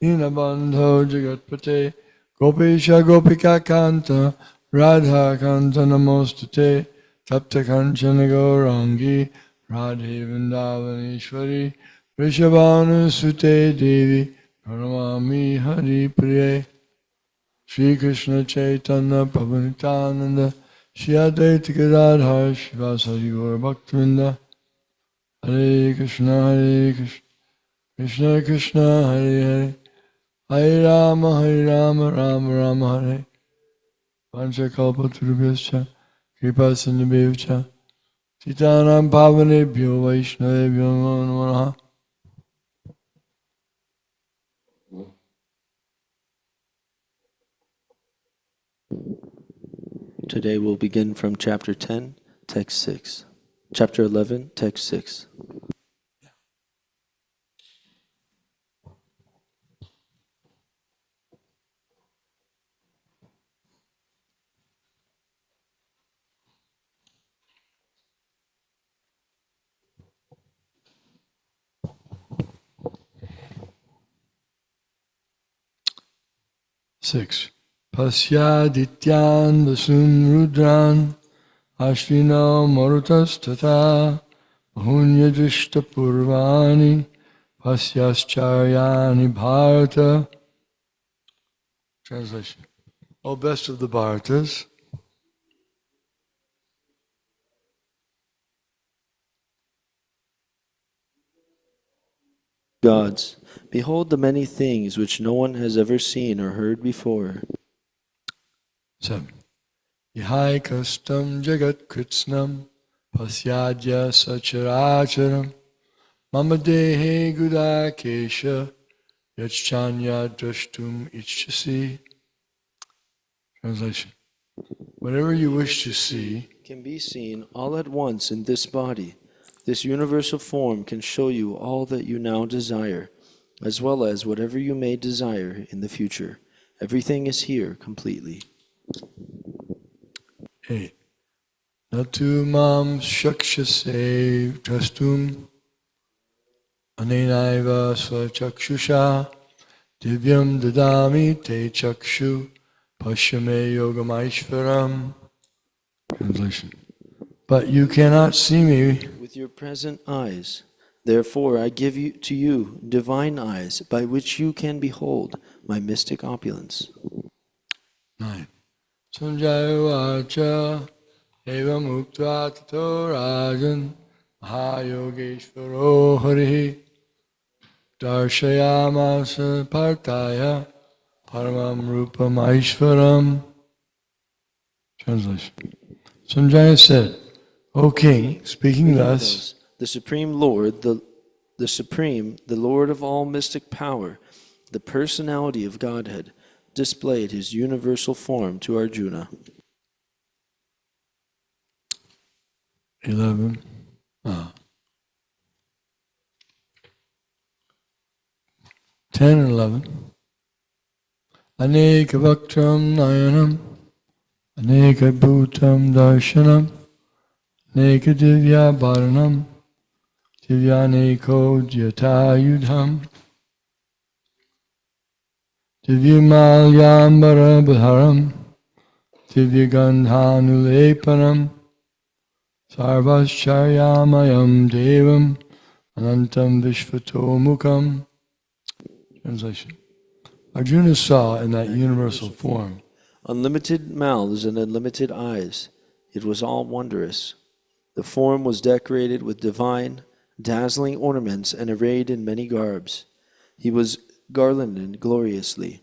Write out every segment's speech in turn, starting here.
Dinabandho Jagatpate Gopisha Gopika Kanta Radha Kanta Namostate Tapta Kanchana Gaurangi Radhe Vrindavaneshwari Rishabhanu Sute Devi Pranamami Hari Priye Shri Krishna Chaitanya Prabhu Nityananda Shri Advaita Gadadhar Shivasari Gaura Bhaktivinoda Hare Krishna Krishna Krishna Hare Hare Hare Rama Rama Rama Hare Panchakalpatarubhyascha Kripa Sindhubhyavcha Titanam Pavanebhyo Vaishnavebhyo Namo Namaha. Today we'll begin from chapter 10, text 6. Chapter 11, text 6. Six. Pasyadityan vasum rudran Ashvino marutas tata Mahunya drishta purvani Pasyaschayani bharata. Translation. O best of the Bharatas, Gods, behold the many things which no one has ever seen or heard before. 7. Yahai kastam jagat kritsnam pasyadya sacharacharam mama dehe gudakesha yachchanya drashtum ichchasi. Translation. Whatever you wish to see Can be seen all at once in this body. This universal form can show you all that you now desire, as well as whatever you may desire in the future. Everything is here completely. 8. Natu mam shakshase trastum anenaiva swachakshusha divyam dadami te chakshu pashyame yogamaishvaram. Translation. But you cannot see me With your present eyes. Therefore I give to you divine eyes by which you can behold my mystic opulence. 9. Sanjaya vacha evam ukta tato rajan mahayogeshvaro harihi darshayamasa partaya paramam rupam aishvaram. Translation. Sanjaya said, O king, speaking thus, the Supreme Lord, the Lord of all mystic power, the personality of Godhead, displayed his universal form to Arjuna. 11. 10 and 11. Aneka bhaktram nayanam, aneka bhutam darshanam, aneka divya bharanam, divyaneko jyatayudham, divyamalyambara bharam, divyagandhanulepanam, sarvascharyamayam devam, anantam vishvatomukam. Translation. Arjuna saw in that universal form unlimited mouths and unlimited eyes. It was all wondrous. The form was decorated with divine, dazzling ornaments and arrayed in many garbs. He was garlanded gloriously,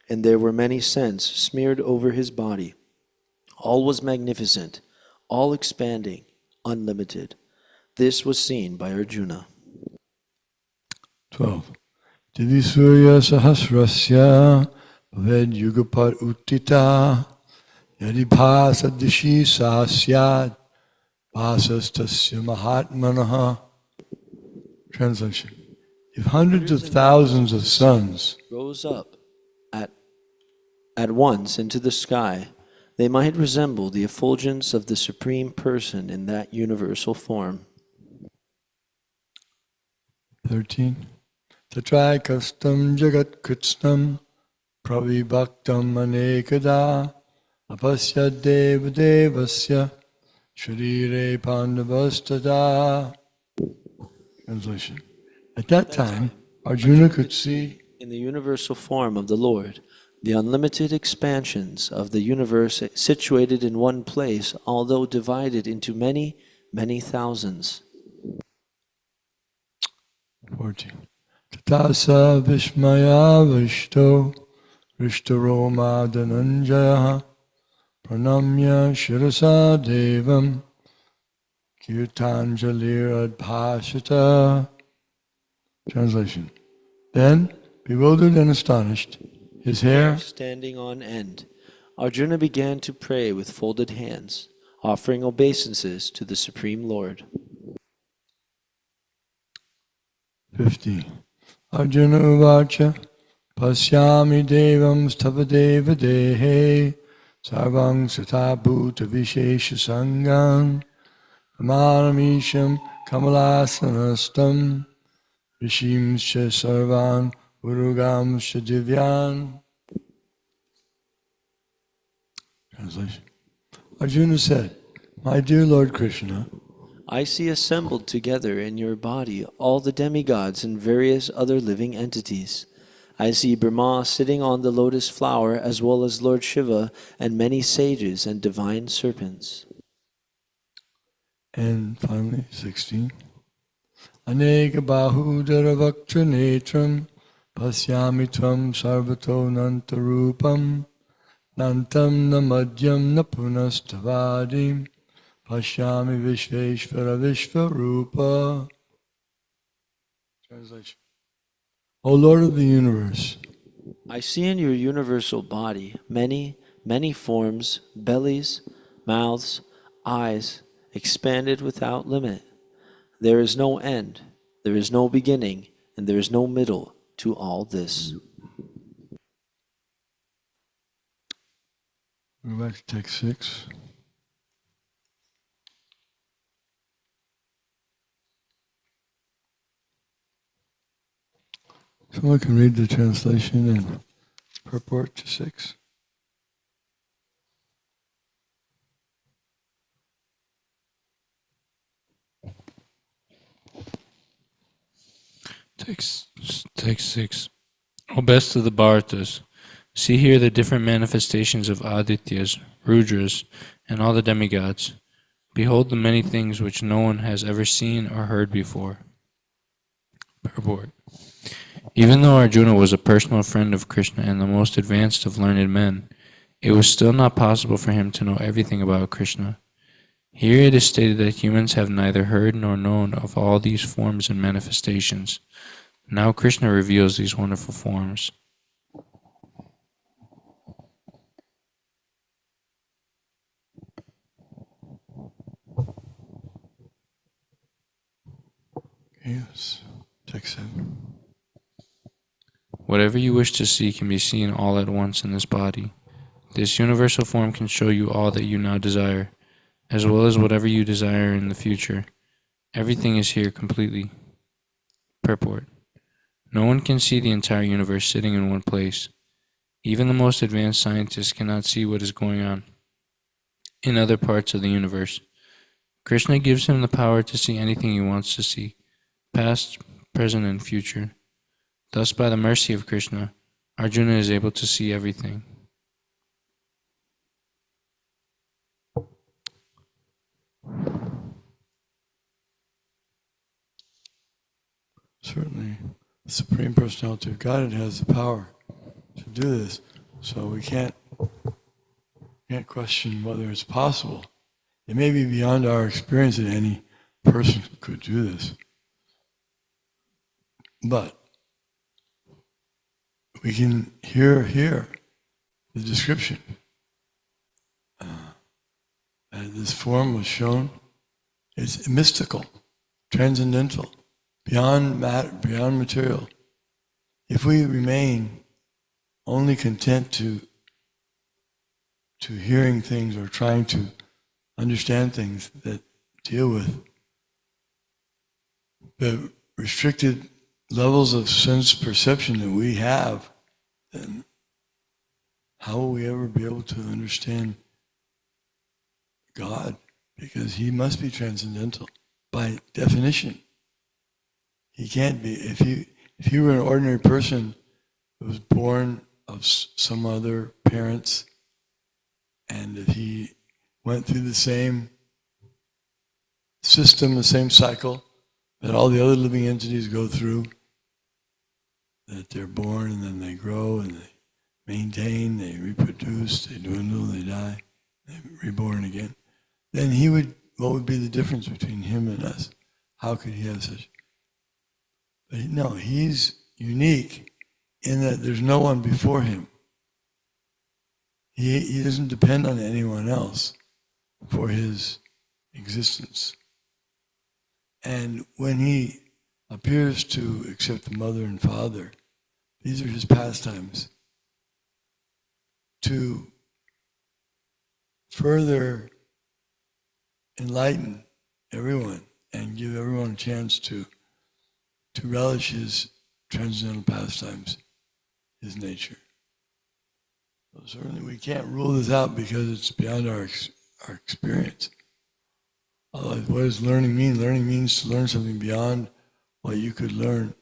and there were many scents smeared over his body. All was magnificent, all expanding, unlimited. This was seen by Arjuna. 12. Divisurya sahasrasya bhaved yugapat uttita yadi bhasadishi sahasyad bhasastasya mahatmanaha. Translation. If hundreds of thousands of suns rose up at once into the sky, they might resemble the effulgence of the Supreme Person in that universal form. 13. tatraikastam jagat kritsnam pravibhaktam anekada apasya devasya sharire pandavastada. Translation. At that time, Arjuna could see in the universal form of the Lord the unlimited expansions of the universe situated in one place, although divided into many, many thousands. 14. Tatasa Vishmaya Vishto Rishtaroma Dhananjaya Pranamya Shirasa Devam Kirtanjalir Adbhashita. Translation. Then, bewildered and astonished, his hair Standing on end, Arjuna began to pray with folded hands, offering obeisances to the Supreme Lord. 50. Arjuna Uvacha Pasyami Devam Stavadeva Dehe Sarvang Sata Bhuta Vishesha Sangam Amanamisham Kamalasanastam Rishimsha Sarvan Urugamsha Divyan. Translation. Arjuna said, My dear Lord Krishna, I see assembled together in your body all the demigods and various other living entities. I see Brahma sitting on the lotus flower, as well as Lord Shiva and many sages and divine serpents. And finally, 16. Aneka bahudara vaktra netram pasyami tvam sarvato nantarupam nantam na madhyam na punastavadim pasyami vishveshvara vishvarupa. Translation. O Lord of the universe, I see in your universal body many, many forms, bellies, mouths, eyes, expanded without limit. There is no end, there is no beginning, and there is no middle to all this. go back to text 6. Someone can read the translation and purport to 6. Text 6. O best of the Bharatas, see here the different manifestations of Adityas, Rudras, and all the demigods. Behold the many things which no one has ever seen or heard before. Purport. Even though Arjuna was a personal friend of Krishna and the most advanced of learned men, it was still not possible for him to know everything about Krishna. Here it is stated that humans have neither heard nor known of all these forms and manifestations. Now Krishna reveals these wonderful forms. Yes, text 7. Whatever you wish to see can be seen all at once in this body. This universal form can show you all that you now desire, as well as whatever you desire in the future. Everything is here completely. Purport. No one can see the entire universe sitting in one place. Even the most advanced scientists cannot see what is going on in other parts of the universe. Krishna gives him the power to see anything he wants to see, past, present, and future. Thus, by the mercy of Krishna, Arjuna is able to see everything. Certainly, the Supreme Personality of Godhead has the power to do this, so we can't question whether it's possible. It may be beyond our experience that any person could do this, but we can hear the description. This form was shown. It's mystical, transcendental, beyond matter, beyond material. If we remain only content to hearing things or trying to understand things that deal with the restricted levels of sense perception that we have, then how will we ever be able to understand God? Because he must be transcendental by definition. He can't be. If you were an ordinary person who was born of some other parents, and if he went through the same system, the same cycle that all the other living entities go through, that they're born and then they grow and they maintain, they reproduce, they dwindle, they die, they're reborn again, then what would be the difference between him and us? How could he have such? But no, he's unique in that there's no one before him. He doesn't depend on anyone else for his existence. And when he appears to accept the mother and father, these are his pastimes to further enlighten everyone and give everyone a chance to relish his transcendental pastimes, his nature. So certainly we can't rule this out because it's beyond our experience. Otherwise, what does learning mean? Learning means to learn something beyond what you could learn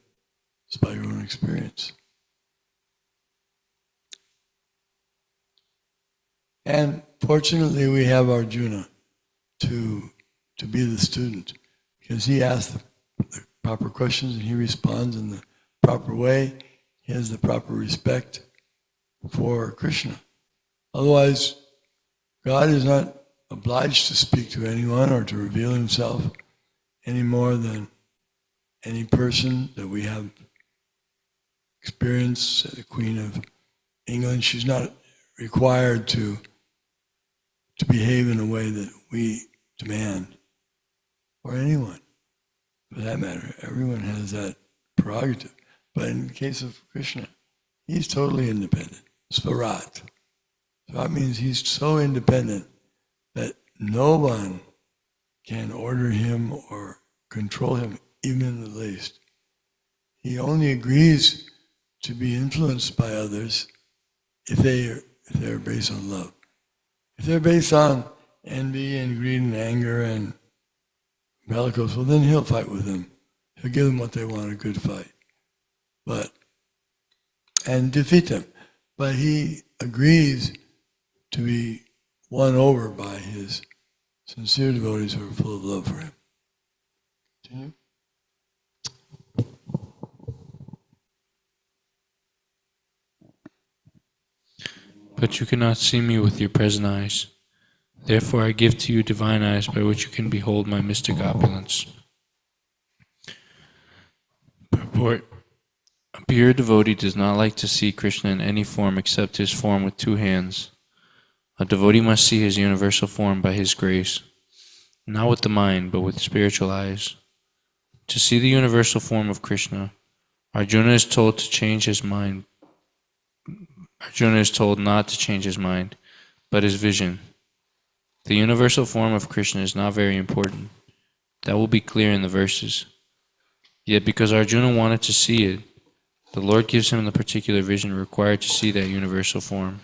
just by your own experience. And fortunately, we have Arjuna to be the student, because he asks the proper questions and he responds in the proper way. He has the proper respect for Krishna. Otherwise, God is not obliged to speak to anyone or to reveal himself any more than any person that we have experienced. The Queen of England, she's not required to behave in a way that we demand, or anyone for that matter. Everyone has that prerogative. But in the case of Krishna, he's totally independent. Swarat. Swarat means he's so independent that no one can order him or control him, even in the least. He only agrees to be influenced by others if they're based on love. If they're based on envy and greed and anger and bellicose, well, then he'll fight with them. He'll give them what they want, a good fight, and defeat them. But he agrees to be won over by his sincere devotees who are full of love for him. Continue. But you cannot see me with your present eyes. Therefore I give to you divine eyes by which you can behold my mystic opulence. Purport. A pure devotee does not like to see Krishna in any form except his form with two hands. A devotee must see his universal form by his grace, not with the mind, but with spiritual eyes. To see the universal form of Krishna, Arjuna is told to change his mind. Arjuna is told not to change his mind, but his vision. The universal form of Krishna is not very important. That will be clear in the verses. Yet because Arjuna wanted to see it, the Lord gives him the particular vision required to see that universal form.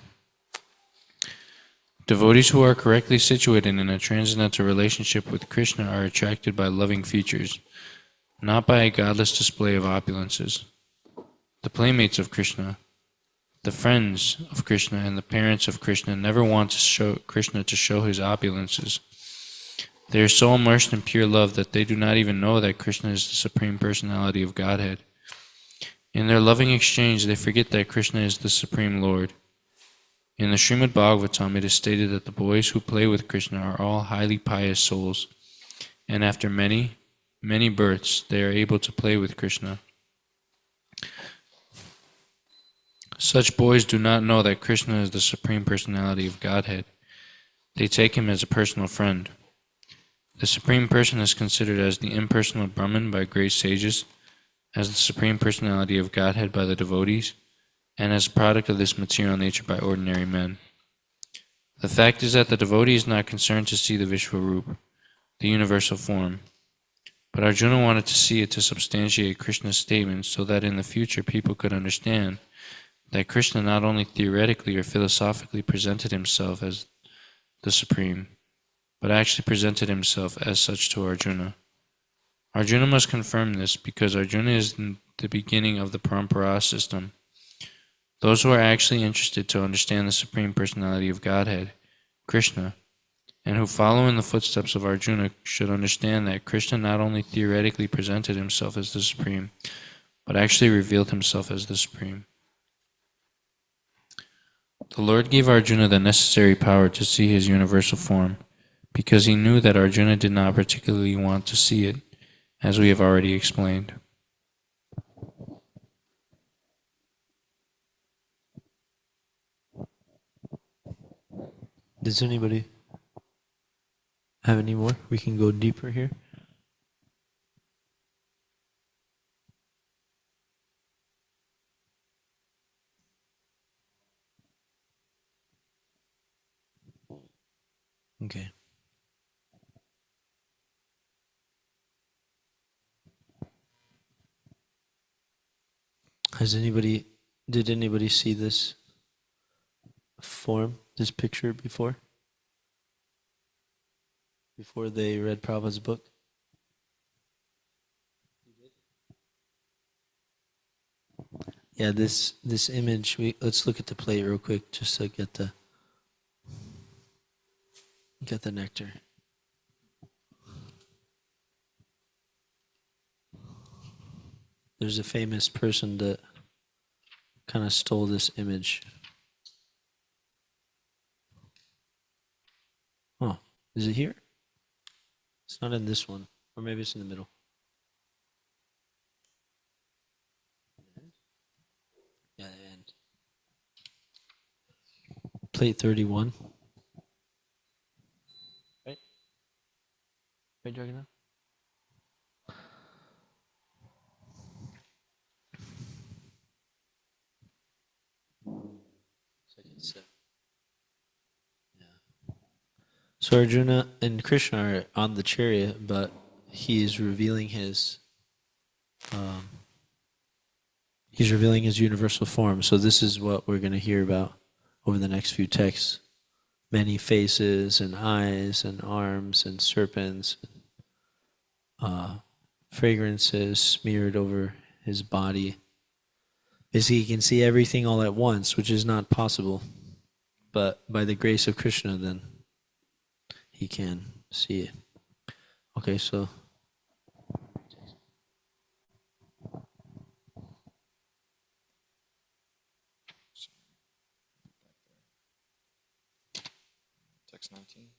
Devotees who are correctly situated in a transcendental relationship with Krishna are attracted by loving features, not by a godless display of opulences. The playmates of Krishna, the friends of Krishna, and the parents of Krishna never want Krishna to show his opulences. They are so immersed in pure love that they do not even know that Krishna is the Supreme Personality of Godhead. In their loving exchange, they forget that Krishna is the Supreme Lord. In the Srimad Bhagavatam, it is stated that the boys who play with Krishna are all highly pious souls, and after many, many births, they are able to play with Krishna. Such boys do not know that Krishna is the Supreme Personality of Godhead. They take him as a personal friend. The Supreme Person is considered as the impersonal Brahman by great sages, as the Supreme Personality of Godhead by the devotees, and as a product of this material nature by ordinary men. The fact is that the devotee is not concerned to see the Vishwarup, the universal form, But Arjuna wanted to see it to substantiate Krishna's statement so that in the future people could understand that Krishna not only theoretically or philosophically presented himself as the Supreme, but actually presented himself as such to Arjuna. Arjuna must confirm this because Arjuna is in the beginning of the Parampara system. Those who are actually interested to understand the Supreme Personality of Godhead, Krishna, and who follow in the footsteps of Arjuna should understand that Krishna not only theoretically presented himself as the Supreme, but actually revealed himself as the Supreme. The Lord gave Arjuna the necessary power to see his universal form, because he knew that Arjuna did not particularly want to see it, as we have already explained. Does anybody have any more? We can go deeper here. Okay. Did anybody see this form, this picture before? Before they read Prabhupada's book? Yeah, this image, let's look at the plate real quick just to get the nectar. There's a famous person that kind of stole this image. Oh, is it here? It's not in this one. Or maybe it's in the middle. Yeah, the end. Plate 31. Right? Right, Jagannath? So Arjuna and Krishna are on the chariot, but he is revealing his universal form. So this is what we're going to hear about over the next few texts. Many faces and eyes and arms and serpents, fragrances smeared over his body. Basically, he can see everything all at once, which is not possible. But by the grace of Krishna, then he can see it. Okay, so Text 19.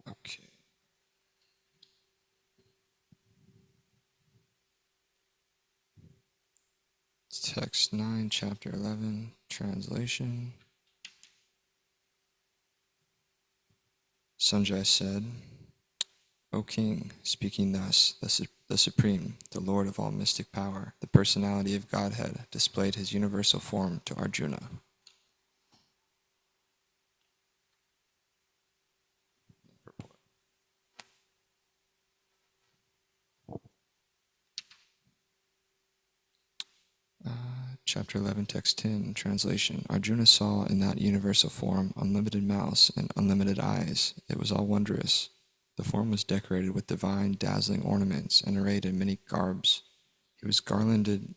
Okay. It's text 9, chapter 11, translation. Sanjay said, O king, speaking thus, the Supreme, the Lord of all mystic power, the personality of Godhead, displayed his universal form to Arjuna. Chapter 11, text 10, translation. Arjuna saw in that universal form unlimited mouths and unlimited eyes. It was all wondrous. The form was decorated with divine, dazzling ornaments and arrayed in many garbs. He was garlanded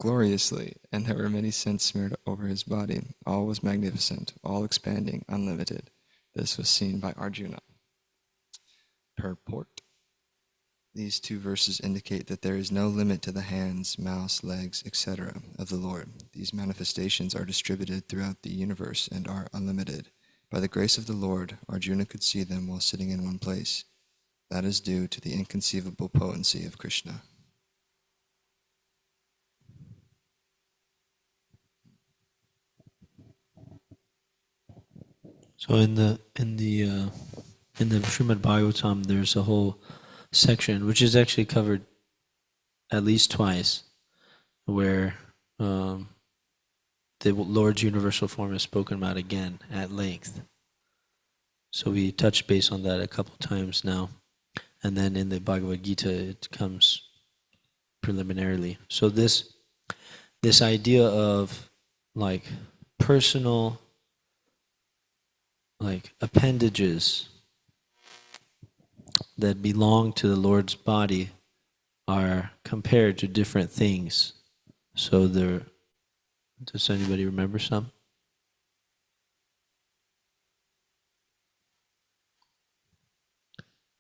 gloriously, and there were many scents smeared over his body. All was magnificent, all expanding, unlimited. This was seen by Arjuna. Purport. These two verses indicate that there is no limit to the hands, mouths, legs, etc. of the Lord. These manifestations are distributed throughout the universe and are unlimited. By the grace of the Lord, Arjuna could see them while sitting in one place. That is due to the inconceivable potency of Krishna. So in the Srimad Bhagavatam, there's a whole section which is actually covered at least twice, where the Lord's universal form is spoken about again at length. So we touched base on that a couple times now. And then in the Bhagavad Gita, it comes preliminarily. So this idea of like personal like appendages that belong to the Lord's body are compared to different things. So does anybody remember some?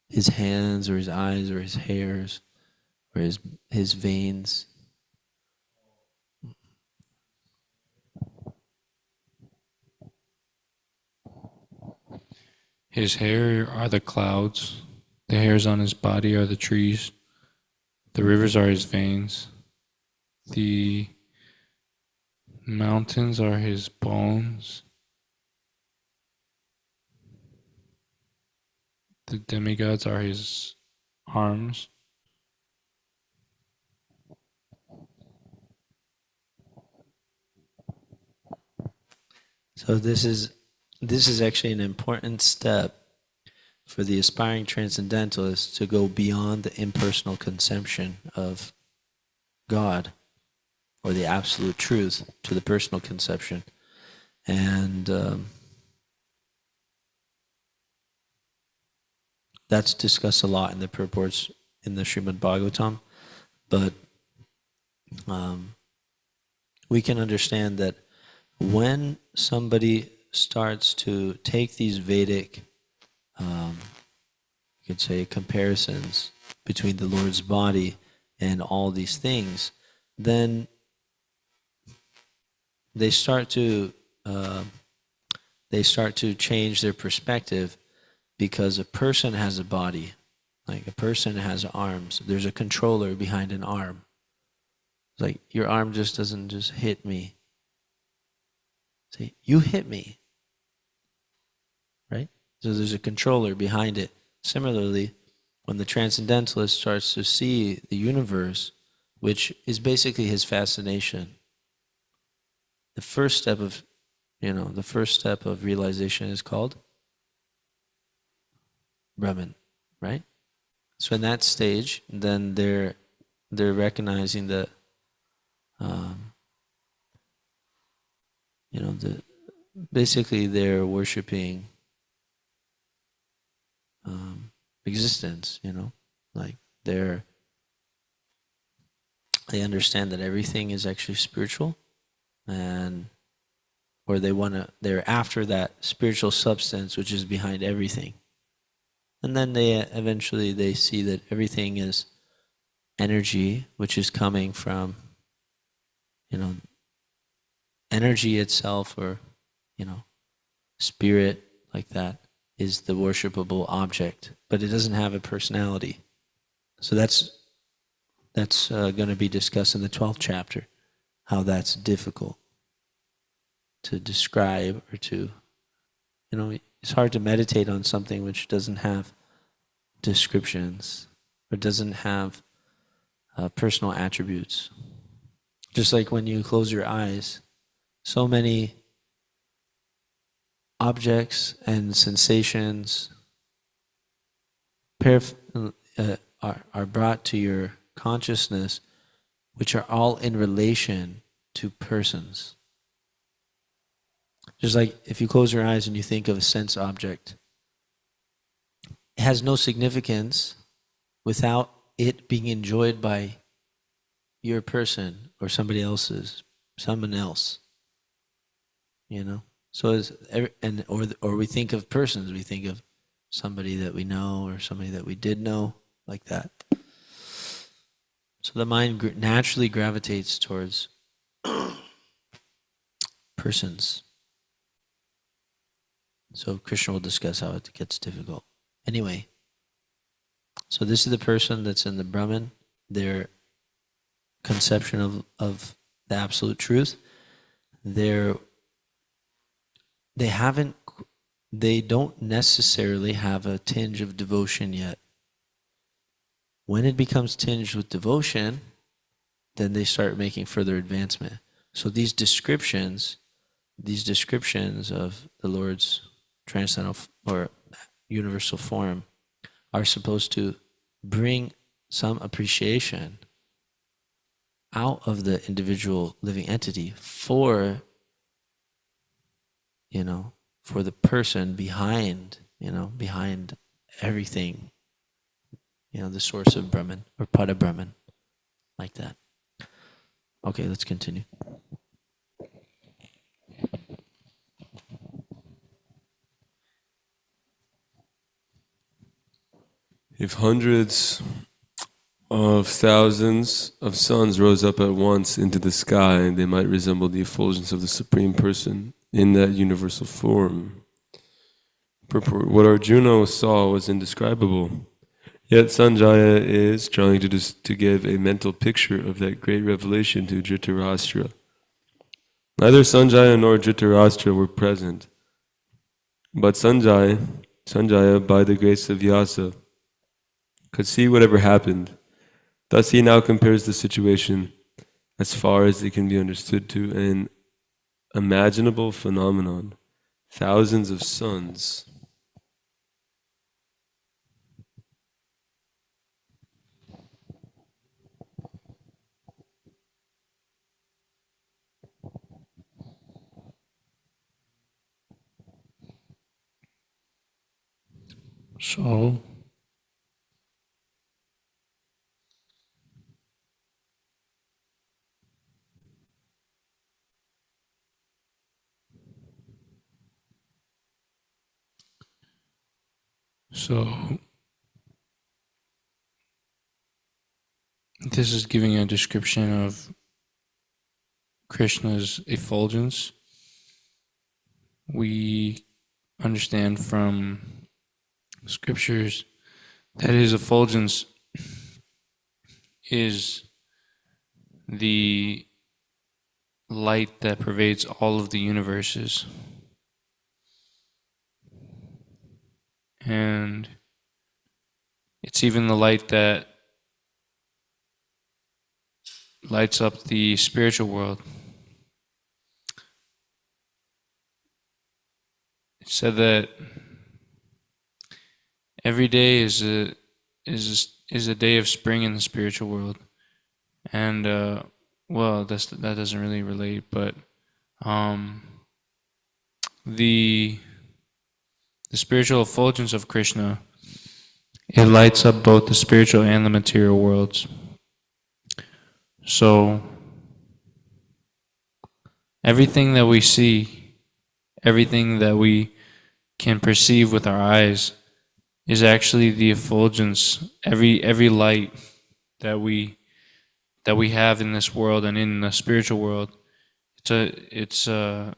His hands or his eyes or his hairs or his veins. His hair are the clouds. The hairs on his body are the trees. The rivers are his veins. The mountains are his bones. The demigods are his arms. So this is actually an important step for the aspiring transcendentalist to go beyond the impersonal conception of God or the absolute truth to the personal conception. And that's discussed a lot in the purports in the Srimad Bhagavatam. But we can understand that when somebody starts to take these Vedic, you could say, comparisons between the Lord's body and all these things, then they start to change their perspective, because a person has a body, like a person has arms. There's a controller behind an arm. It's like your arm just doesn't just hit me. See, you hit me, right? So there's a controller behind it. Similarly, when the transcendentalist starts to see the universe, which is basically his fascination, the first step of realization is called Brahman, right? So in that stage, then they're recognizing that, basically they're worshiping existence. Like they understand that everything is actually spiritual, or they're after that spiritual substance which is behind everything. And then they eventually see that everything is energy, which is coming from, energy itself, or, spirit, like that, is the worshipable object, but it doesn't have a personality. So that's going to be discussed in the 12th chapter, how that's difficult to describe, or to, it's hard to meditate on something which doesn't have descriptions or doesn't have personal attributes. Just like when you close your eyes, so many objects and sensations are brought to your consciousness, which are all in relation to persons. Just like if you close your eyes and you think of a sense object, it has no significance without it being enjoyed by your person or someone else. So or we think of persons, we think of somebody that we know or somebody that we did know, like that. So the mind naturally gravitates towards persons. So Krishna will discuss how it gets difficult. Anyway, so this is the person that's in the Brahman, their conception of the absolute truth. They don't necessarily have a tinge of devotion yet. When it becomes tinged with devotion, then they start making further advancement. So these descriptions of the Lord's transcendental or universal form are supposed to bring some appreciation out of the individual living entity for the person behind everything, the source of Brahman or Pada Brahman, like that. Okay, let's continue. If hundreds of thousands of suns rose up at once into the sky, they might resemble the effulgence of the Supreme Person in that universal form. What Arjuna saw was indescribable. Yet Sanjaya is trying to give a mental picture of that great revelation to Dhritarashtra. Neither Sanjaya nor Dhritarashtra were present, but Sanjaya, by the grace of Vyasa, could see whatever happened. Thus he now compares the situation, as far as it can be understood, to an imaginable phenomenon. Thousands of suns. So this is giving a description of Krishna's effulgence. We understand from scriptures that his effulgence is the light that pervades all of the universes. And it's even the light that lights up the spiritual world. It said that every day is a day of spring in the spiritual world, and that doesn't really relate, but the spiritual effulgence of Krishna, it lights up both the spiritual and the material worlds. So everything that we see, everything that we can perceive with our eyes is actually the effulgence. Every light that we have in this world and in the spiritual world, it's an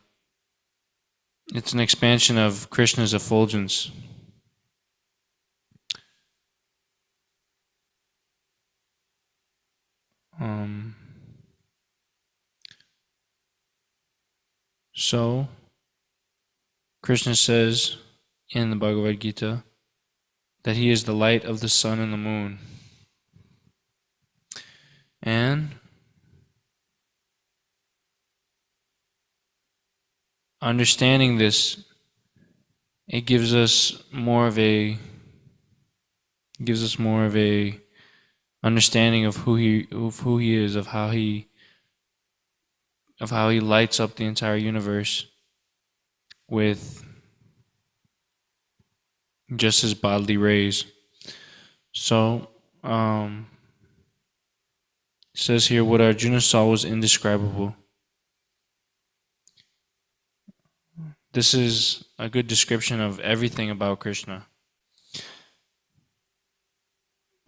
expansion of Krishna's effulgence. So Krishna says in the Bhagavad Gita that he is the light of the sun and the moon. And understanding this, it gives us more of a understanding of who he is, of how he lights up the entire universe with just his bodily rays. So it says here, what Arjuna saw was indescribable. This is a good description of everything about Krishna.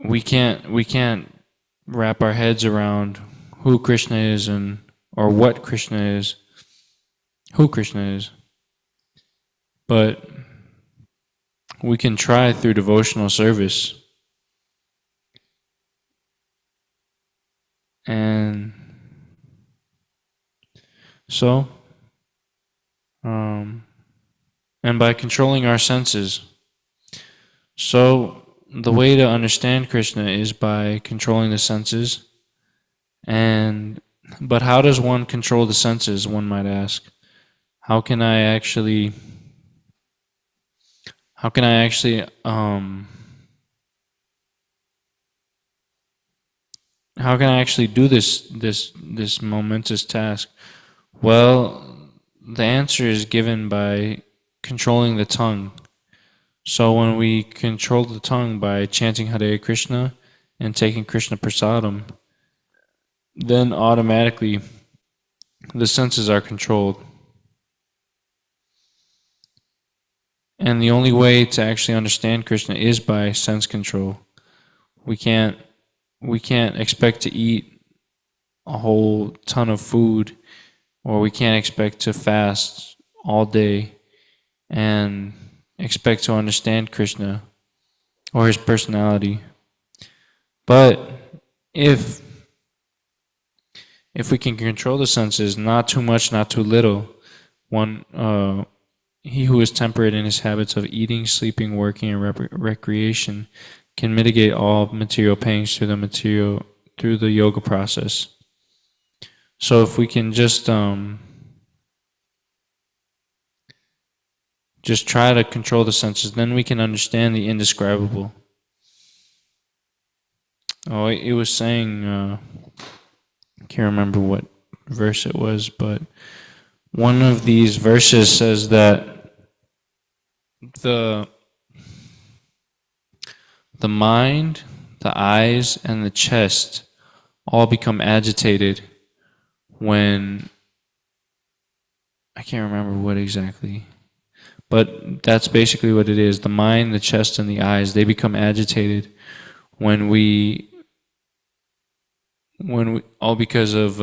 We can't wrap our heads around who Krishna is or what Krishna is, who Krishna is. But we can try through devotional service. And so, and by controlling our senses. So the way to understand Krishna is by controlling the senses But how does one control the senses, one might ask? How can I actually how can I actually how can I actually do this momentous task? Well, the answer is given by controlling the tongue. So when we control the tongue by chanting Hare Krishna and taking Krishna Prasadam, then automatically the senses are controlled. And the only way to actually understand Krishna is by sense control. We can't expect to eat a whole ton of food, or we can't expect to fast all day and expect to understand Krishna or his personality. But if we can control the senses, not too much, not too little, he who is temperate in his habits of eating, sleeping, working, and recreation can mitigate all material pangs through the yoga process. So if we can just try to control the senses, then we can understand the indescribable. Oh, it was saying, I can't remember what verse it was, but one of these verses says that the mind, the eyes, and the chest all become agitated when, I can't remember what exactly, but that's basically what it is. The mind, the chest, and the eyes, they become agitated when we all because of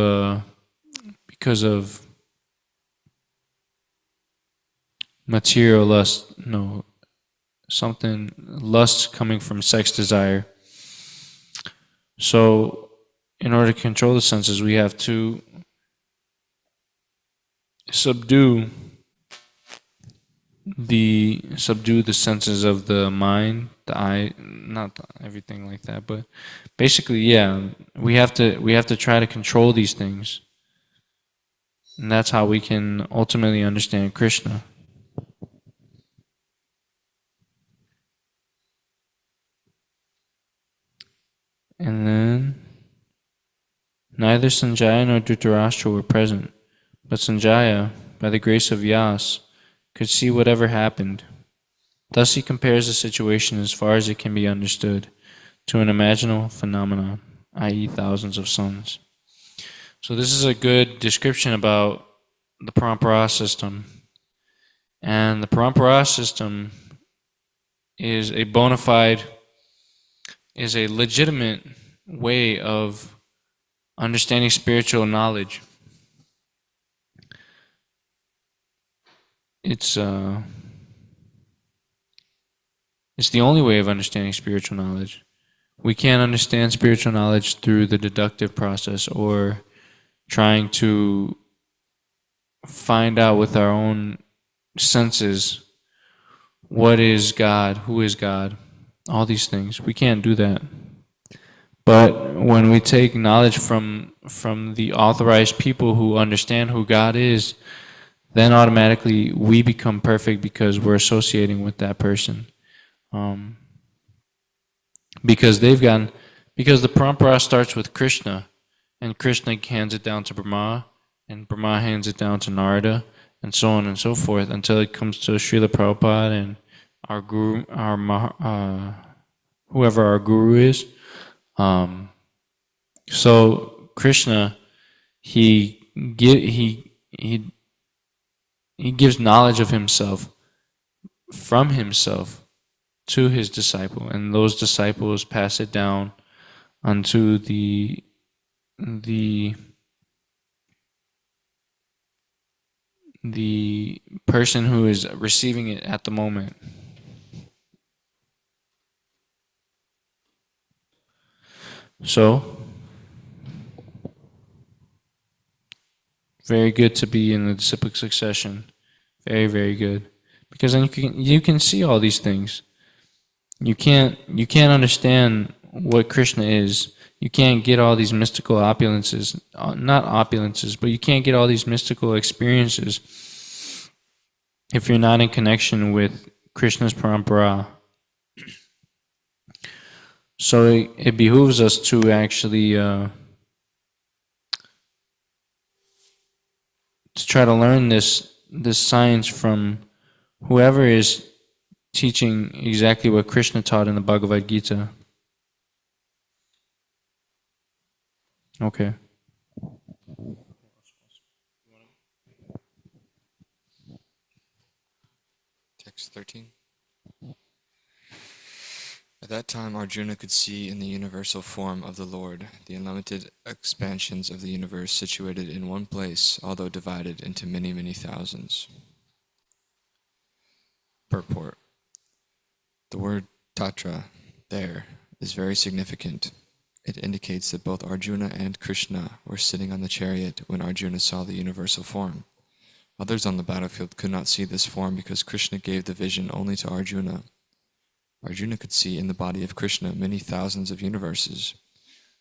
material lust, lust coming from sex desire. So in order to control the senses, we have to subdue the senses of the mind, the eye, not everything like that, but basically, yeah, we have to try to control these things, and that's how we can ultimately understand Krishna. And then neither Sanjaya nor Dhritarashtra were present, but Sanjaya, by the grace of Vyas, could see whatever happened. Thus he compares the situation as far as it can be understood to an imaginal phenomenon, i.e. thousands of suns. So this is a good description about the Parampara system. And the Parampara system is a legitimate way of understanding spiritual knowledge. It's the only way of understanding spiritual knowledge. We can't understand spiritual knowledge through the deductive process or trying to find out with our own senses what is God, who is God, all these things. We can't do that. But when we take knowledge from the authorized people who understand who God is, then automatically we become perfect because we're associating with that person. Because the Parampara starts with Krishna, and Krishna hands it down to Brahma, and Brahma hands it down to Narada, and so on and so forth, until it comes to Srila Prabhupada and our guru, whoever our guru is. So Krishna, he gives knowledge of himself from himself to his disciple, and those disciples pass it down unto the person who is receiving it at the moment. So, very good to be in the disciplic succession. Very, very good. Because then you can see all these things. You can't understand what Krishna is you can't get all these mystical opulences, not opulences, but you can't get all these mystical experiences if you're not in connection with Krishna's parampara. So it behooves us to actually to try to learn this science from whoever is teaching exactly what Krishna taught in the Bhagavad Gita. Okay. Text 13. At that time, Arjuna could see in the universal form of the Lord the unlimited expansions of the universe situated in one place, although divided into many, many thousands. Purport. The word tatra, there, is very significant. It indicates that both Arjuna and Krishna were sitting on the chariot when Arjuna saw the universal form. Others on the battlefield could not see this form because Krishna gave the vision only to Arjuna. Arjuna could see in the body of Krishna many thousands of universes.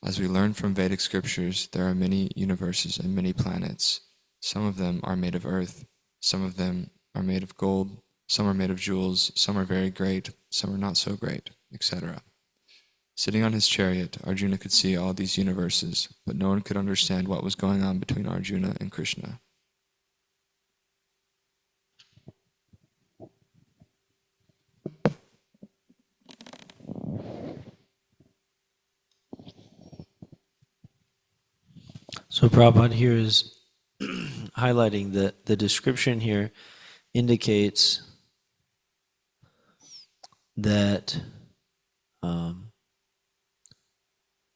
As we learn from Vedic scriptures, there are many universes and many planets. Some of them are made of earth, some of them are made of gold, some are made of jewels, some are very great, some are not so great, etc. Sitting on his chariot, Arjuna could see all these universes, but no one could understand what was going on between Arjuna and Krishna. So Prabhupada here is highlighting that the description here indicates that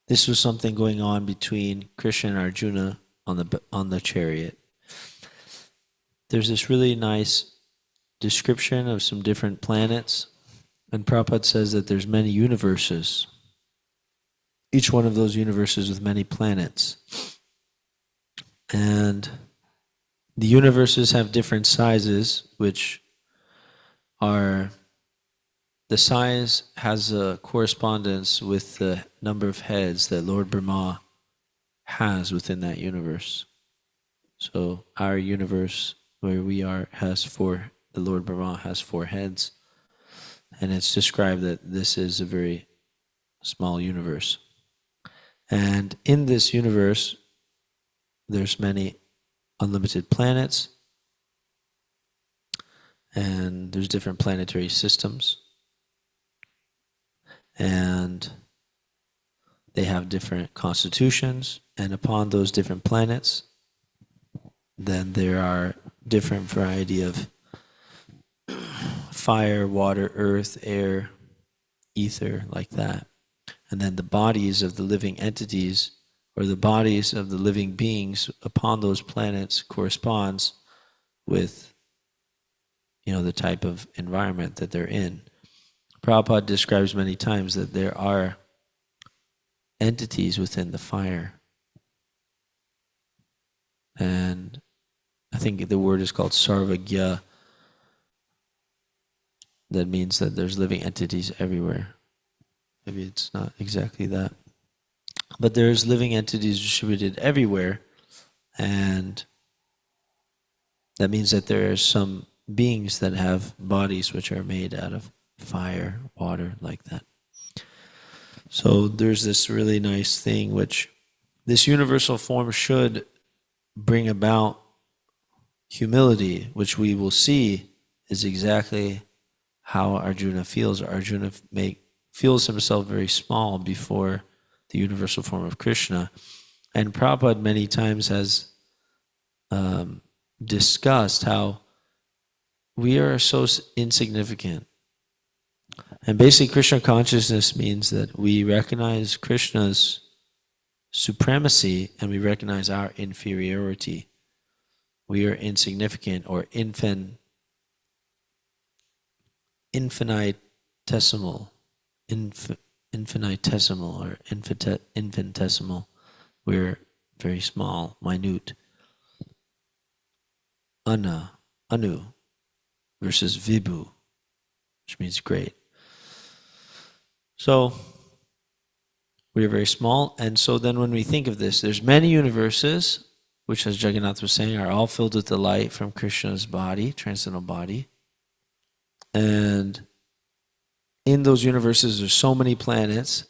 this was something going on between Krishna and Arjuna on the chariot. There's this really nice description of some different planets, and Prabhupada says that there's many universes, each one of those universes with many planets. And the universes have different sizes, which are, the size has a correspondence with the number of heads that Lord Brahma has within that universe. So our universe where we are has four, the Lord Brahma has 4 heads, and it's described that this is a very small universe. And in this universe, there's many unlimited planets, and there's different planetary systems, and they have different constitutions, and upon those different planets, then there are different variety of fire, water, earth, air, ether, like that. And then the bodies of the living entities, or the bodies of the living beings upon those planets, corresponds with, the type of environment that they're in. Prabhupada describes many times that there are entities within the fire. And I think the word is called sarvagya. That means that there's living entities everywhere. Maybe it's not exactly that. But there's living entities distributed everywhere, and that means that there are some beings that have bodies which are made out of fire, water, like that. So there's this really nice thing which this universal form should bring about humility, which we will see is exactly how Arjuna feels. Arjuna feels himself very small before the universal form of Krishna. And Prabhupada many times has discussed how we are so insignificant. And basically Krishna consciousness means that we recognize Krishna's supremacy and we recognize our inferiority. We are insignificant or infinitesimal or infinitesimal. We're very small, minute. Anu versus Vibhu, which means great. So We are very small. And so then when we think of this, there's many universes, which as Jagannath was saying, are all filled with the light from Krishna's body, transcendental body. And in those universes, there's so many planets,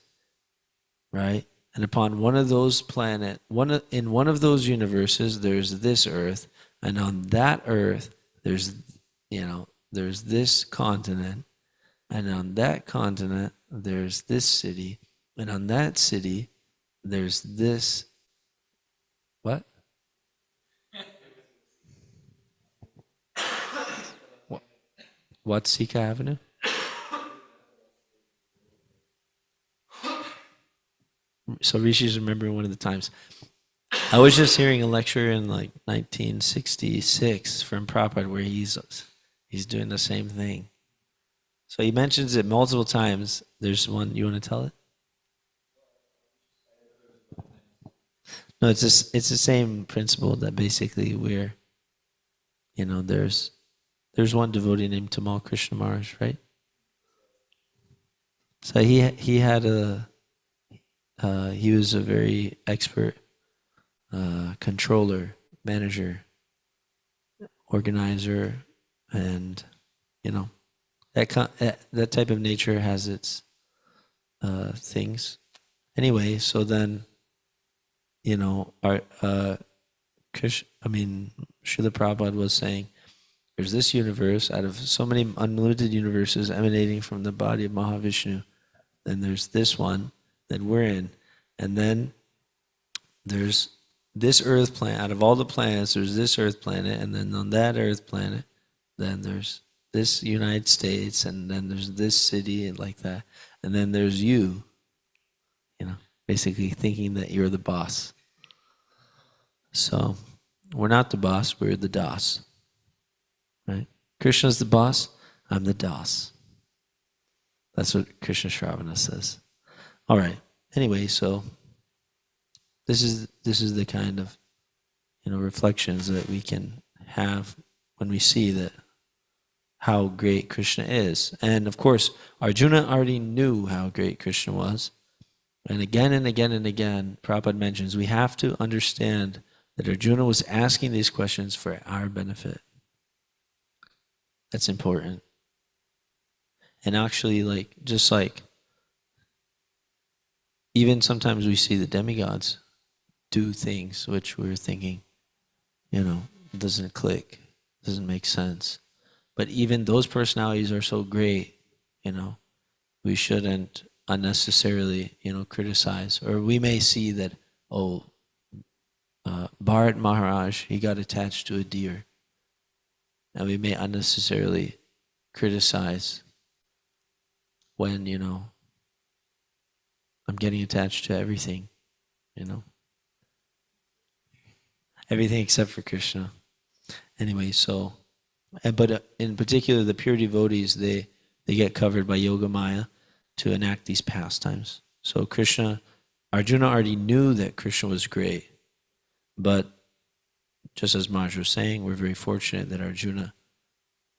right? And upon one of those in one of those universes, there's this Earth, and on that Earth, there's this continent, and on that continent, there's this city, and on that city, there's this. What? What's Sika Avenue? So Rishi's remembering one of the times. I was just hearing a lecture in like 1966 from Prabhupada where he's doing the same thing. So he mentions it multiple times. There's one, you want to tell it? No, it's the same principle that basically we're, there's one devotee named Tamal Krishna Maharaj, right? So he had he was a very expert controller, manager, organizer, and that type of nature has its things. Anyway, so then our Srila Prabhupada was saying there's this universe out of so many unlimited universes emanating from the body of Mahavishnu. Then there's this one that we're in, and then there's this Earth planet. Out of all the planets, there's this Earth planet, and then on that Earth planet, then there's this United States, and then there's this city, and like that, and then there's you. Basically thinking that you're the boss. So we're not the boss; we're the Das. Right? Krishna's the boss. I'm the Das. That's what Krishna Shravana says. All right. Anyway, so this is the kind of reflections that we can have when we see that how great Krishna is. And of course, Arjuna already knew how great Krishna was. And again and again and again, Prabhupada mentions we have to understand that Arjuna was asking these questions for our benefit. That's important. And actually, just like even sometimes we see the demigods do things which we're thinking, doesn't click, doesn't make sense. But even those personalities are so great, we shouldn't unnecessarily, criticize. Or we may see that, Bharat Maharaj, he got attached to a deer. And we may unnecessarily criticize when, I'm getting attached to everything, everything except for Krishna. Anyway, so, but in particular, the pure devotees, they get covered by Yoga Maya to enact these pastimes. So Arjuna already knew that Krishna was great, but just as Maharaj was saying, we're very fortunate that Arjuna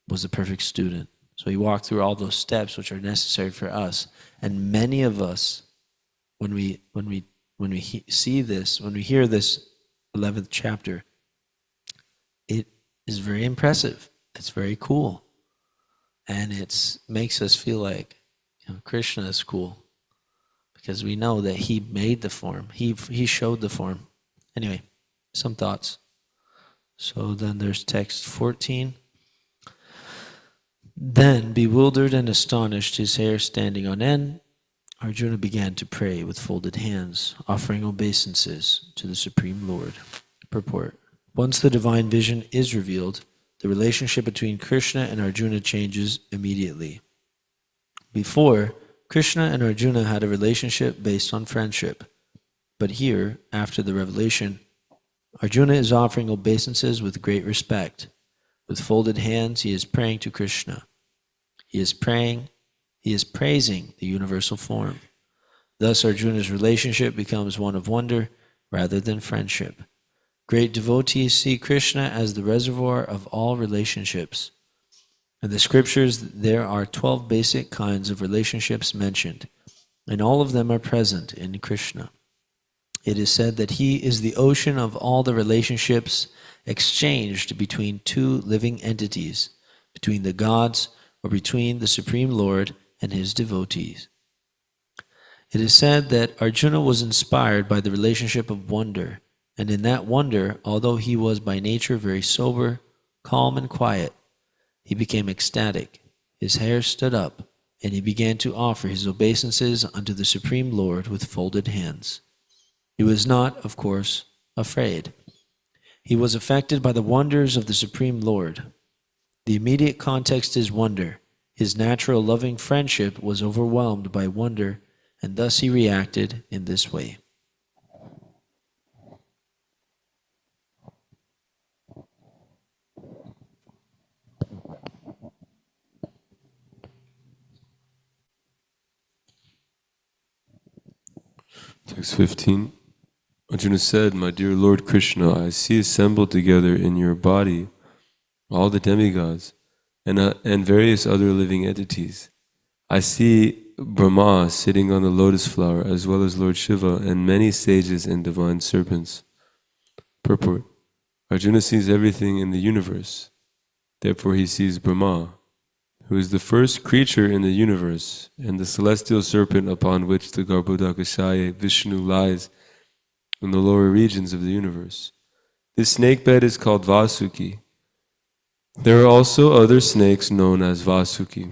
was a perfect student. So he walked through all those steps which are necessary for us. And many of us, when we see this, when we hear this 11th chapter, it is very impressive. It's very cool. And it makes us feel like Krishna is cool because we know that he made the form. He showed the form. Anyway, some thoughts. So then there's text 14. Then, bewildered and astonished, his hair standing on end, Arjuna began to pray with folded hands, offering obeisances to the Supreme Lord. Purport. Once the divine vision is revealed, the relationship between Krishna and Arjuna changes immediately. Before, Krishna and Arjuna had a relationship based on friendship. But here, after the revelation, Arjuna is offering obeisances with great respect. With folded hands, he is praying to Krishna. He is praising the universal form. Thus, Arjuna's relationship becomes one of wonder rather than friendship. Great devotees see Krishna as the reservoir of all relationships. In the scriptures, there are 12 basic kinds of relationships mentioned. and all of them are present in Krishna. It is said that he is the ocean of all the relationships exchanged between two living entities, between the gods or between the Supreme Lord and his devotees. It is said that Arjuna was inspired by the relationship of wonder, and in that wonder, although he was by nature very sober, calm, and quiet, he became ecstatic. His hair stood up, and he began to offer his obeisances unto the Supreme Lord with folded hands. He was not, of course, afraid. He was affected by the wonders of the Supreme Lord. The immediate context is wonder. His natural loving friendship was overwhelmed by wonder, and thus he reacted in this way. Text 15. Arjuna said, "My dear Lord Krishna, I see assembled together in your body all the demigods and various other living entities. I see Brahma sitting on the lotus flower, as well as Lord Shiva and many sages and divine serpents." Purport. Arjuna sees everything in the universe. Therefore he sees Brahma, who is the first creature in the universe, and the celestial serpent upon which the Garbhodakashaya Vishnu lies in the lower regions of the universe. This snake bed is called Vasuki. There are also other snakes known as Vasuki.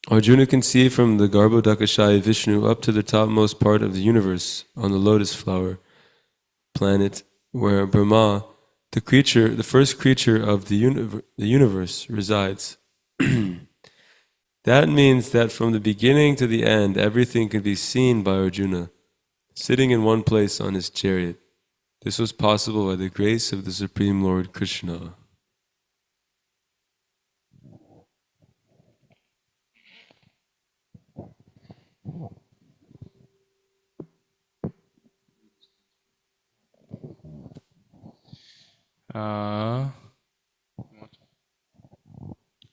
Arjuna can see from the Garbhodakashaya Vishnu up to the topmost part of the universe on the lotus flower planet where Brahma, the first creature of the universe, resides. That means that from the beginning to the end, everything can be seen by Arjuna, sitting in one place on his chariot. This was possible by the grace of the Supreme Lord Krishna.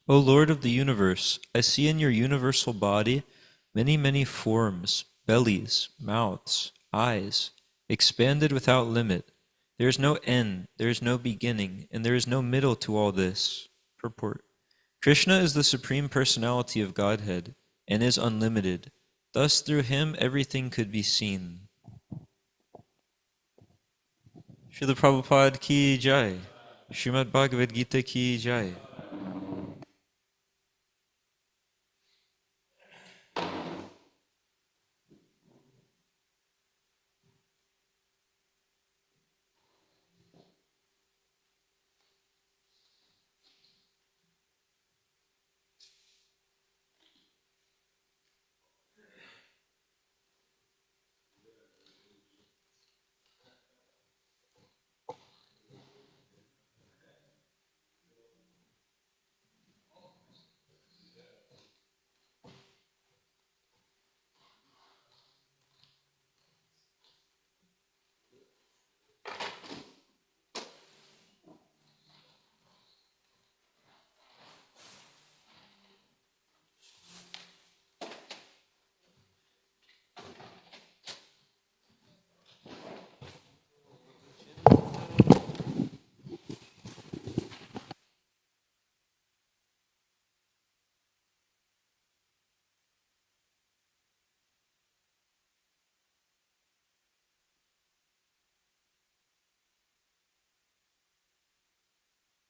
O Lord of the universe, I see in your universal body many, many forms, bellies, mouths, eyes, expanded without limit. There is no end, there is no beginning, and there is no middle to all this. Purport. Krishna is the Supreme Personality of Godhead and is unlimited. Thus, through him, everything could be seen. Srila Prabhupada ki jai. Srimad Bhagavad Gita ki jai.